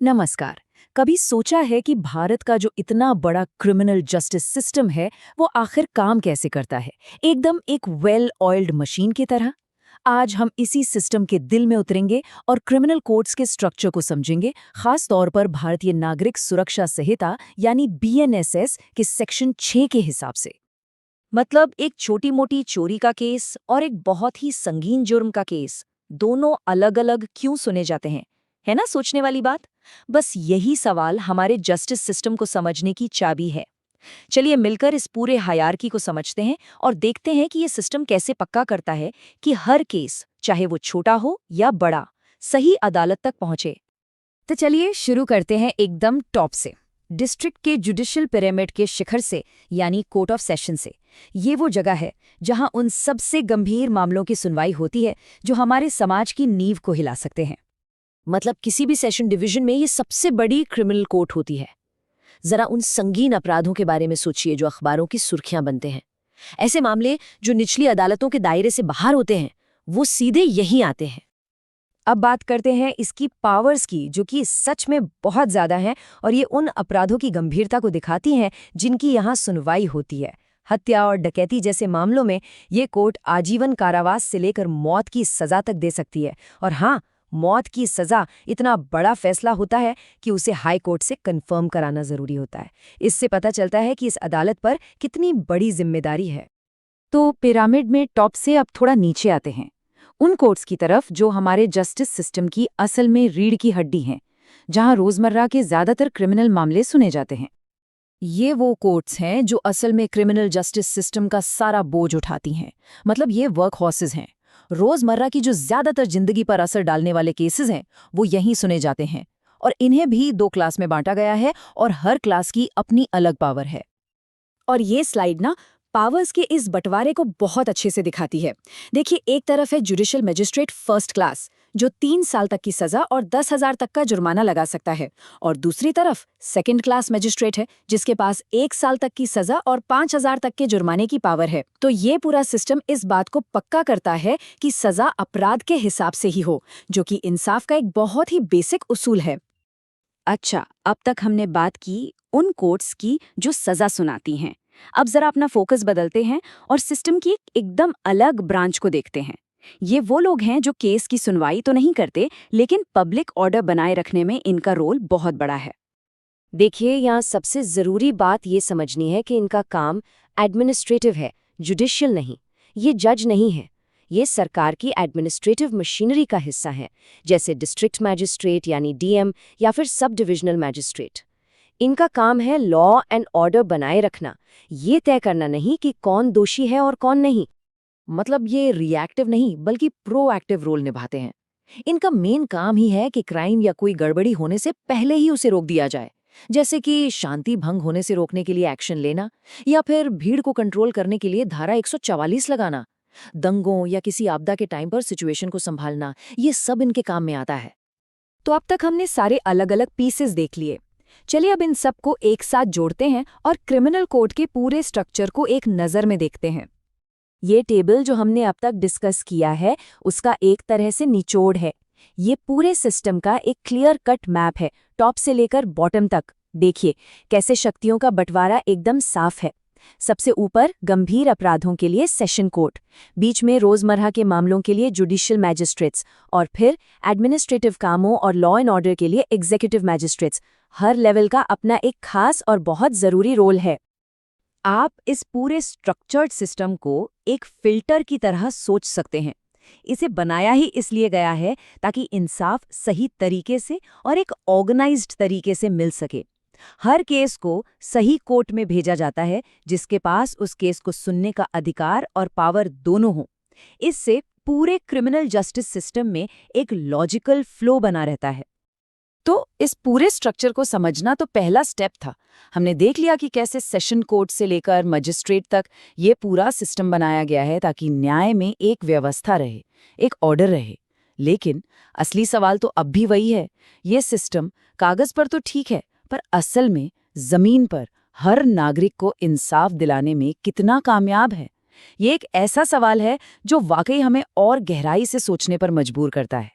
नमस्कार। कभी सोचा है कि भारत का जो इतना बड़ा क्रिमिनल जस्टिस सिस्टम है, वो आखिर काम कैसे करता है? एकदम एक वेल ऑयल्ड मशीन की तरह। आज हम इसी सिस्टम के दिल में उतरेंगे और क्रिमिनल कोर्ट्स के स्ट्रक्चर को समझेंगे, खास तौर पर भारतीय नागरिक सुरक्षा संहिता यानी बीएनएसएस के सेक्शन 6 के हिसाब से। मतलब एक छोटी मोटी चोरी का केस और एक बहुत ही संगीन जुर्म का केस, दोनों अलग अलग क्यों सुने जाते हैं? है ना सोचने वाली बात। बस यही सवाल हमारे जस्टिस सिस्टम को समझने की चाबी है। चलिए मिलकर इस पूरे हायरार्की को समझते हैं और देखते हैं कि ये सिस्टम कैसे पक्का करता है कि हर केस, चाहे वो छोटा हो या बड़ा, सही अदालत तक पहुंचे। तो चलिए शुरू करते हैं एकदम टॉप से, डिस्ट्रिक्ट के जुडिशियल पिरामिड के शिखर से, यानी कोर्ट ऑफ सेशन से। ये वो जगह है जहां उन सबसे गंभीर मामलों की सुनवाई होती है जो हमारे समाज की नींव को हिला सकते हैं। मतलब किसी भी सेशन डिवीजन में ये सबसे बड़ी क्रिमिनल कोर्ट होती है। जरा उन संगीन अपराधों के बारे में सोचिए जो अखबारों की सुर्खियां बनते हैं। ऐसे मामले जो निचली अदालतों के दायरे से बाहर होते हैं, वो सीधे यहीं आते हैं। अब बात करते हैं इसकी पावर्स की, जो कि सच में बहुत ज़्यादा हैं और ये उन अपराधों की गंभीरता को दिखाती हैं जिनकी यहाँ सुनवाई होती है। हत्या और डकैती जैसे मामलों में ये कोर्ट आजीवन कारावास से लेकर मौत की सज़ा तक दे सकती है। और हाँ, मौत की सज़ा इतना बड़ा फैसला होता है कि उसे हाई कोर्ट से कन्फर्म कराना ज़रूरी होता है। इससे पता चलता है कि इस अदालत पर कितनी बड़ी जिम्मेदारी है। तो पिरामिड में टॉप से अब थोड़ा नीचे आते हैं, उन कोर्ट्स की तरफ जो हमारे जस्टिस सिस्टम की असल में रीढ़ की हड्डी हैं, जहां रोजमर्रा के ज्यादातर क्रिमिनल मामले सुने जाते हैं। ये वो कोर्ट्स हैं जो असल में क्रिमिनल जस्टिस सिस्टम का सारा बोझ उठाती हैं। मतलब ये वर्क हॉर्सेस हैं। रोजमर्रा की जो ज्यादातर जिंदगी पर असर डालने वाले केसेस हैं, वो यहीं सुने जाते हैं। और इन्हें भी 2 क्लास में बांटा गया है और हर क्लास की अपनी अलग पावर है। और ये स्लाइड ना पावर्स के इस बंटवारे को बहुत अच्छे से दिखाती है। देखिए, एक तरफ है जुडिशियल मजिस्ट्रेट फर्स्ट क्लास, जो 3 साल तक की सजा और 10,000 तक का जुर्माना लगा सकता है। और दूसरी तरफ सेकंड क्लास मजिस्ट्रेट है, जिसके पास 1 साल तक की सजा और 5,000 तक के जुर्माने की पावर है। तो ये पूरा सिस्टम इस बात को पक्का करता है कि सजा अपराध के हिसाब से ही हो, जो कि इंसाफ का एक बहुत ही बेसिक उसूल है। अच्छा, अब तक हमने बात की उन कोर्ट्स की जो सजा सुनाती हैं। अब जरा अपना फोकस बदलते हैं और सिस्टम की एकदम अलग ब्रांच को देखते हैं। ये वो लोग हैं जो केस की सुनवाई तो नहीं करते, लेकिन पब्लिक ऑर्डर बनाए रखने में इनका रोल बहुत बड़ा है। देखिए, यहाँ सबसे जरूरी बात ये समझनी है कि इनका काम एडमिनिस्ट्रेटिव है, जुडिशियल नहीं। ये जज नहीं है, ये सरकार की एडमिनिस्ट्रेटिव मशीनरी का हिस्सा है, जैसे डिस्ट्रिक्ट मैजिस्ट्रेट यानी डीएम या फिर सब डिविजनल मैजिस्ट्रेट। इनका काम है लॉ एंड ऑर्डर बनाए रखना, ये तय करना नहीं कि कौन दोषी है और कौन नहीं। मतलब ये रिएक्टिव नहीं बल्कि प्रोएक्टिव रोल निभाते हैं। इनका मेन काम ही है कि क्राइम या कोई गड़बड़ी होने से पहले ही उसे रोक दिया जाए, जैसे कि शांति भंग होने से रोकने के लिए एक्शन लेना या फिर भीड़ को कंट्रोल करने के लिए धारा 144 लगाना, दंगों या किसी आपदा के टाइम पर सिचुएशन को संभालना, ये सब इनके काम में आता है। तो अब तक हमने सारे अलग अलग पीसेस देख लिए। चलिए अब इन सब को एक साथ जोड़ते हैं और क्रिमिनल कोड के पूरे स्ट्रक्चर को एक नज़र में देखते हैं। ये टेबल जो हमने अब तक डिस्कस किया है, उसका एक तरह से निचोड़ है। ये पूरे सिस्टम का एक क्लियर कट मैप है, टॉप से लेकर बॉटम तक। देखिए कैसे शक्तियों का बंटवारा एकदम साफ है। सबसे ऊपर गंभीर अपराधों के लिए सेशन कोर्ट, बीच में रोजमर्रा के मामलों के लिए जुडिशियल मैजिस्ट्रेट्स, और फिर एडमिनिस्ट्रेटिव कामों और लॉ एंड ऑर्डर के लिए एग्जीक्यूटिव मैजिस्ट्रेट्स। हर लेवल का अपना एक खास और बहुत जरूरी रोल है। आप इस पूरे स्ट्रक्चर्ड सिस्टम को एक फिल्टर की तरह सोच सकते हैं। इसे बनाया ही इसलिए गया है ताकि इंसाफ सही तरीके से और एक ऑर्गेनाइज्ड तरीके से मिल सके। हर केस को सही कोर्ट में भेजा जाता है, जिसके पास उस केस को सुनने का अधिकार और पावर दोनों हो। इससे पूरे क्रिमिनल जस्टिस सिस्टम में एक लॉजिकल फ्लो बना रहता है। तो इस पूरे स्ट्रक्चर को समझना तो पहला स्टेप था। हमने देख लिया कि कैसे सेशन कोर्ट से लेकर मजिस्ट्रेट तक ये पूरा सिस्टम बनाया गया है ताकि न्याय में एक व्यवस्था रहे, एक ऑर्डर रहे। लेकिन असली सवाल तो अब भी वही है, ये सिस्टम कागज पर तो ठीक है, पर असल में जमीन पर हर नागरिक को इंसाफ दिलाने में कितना कामयाब है? ये एक ऐसा सवाल है जो वाकई हमें और गहराई से सोचने पर मजबूर करता है।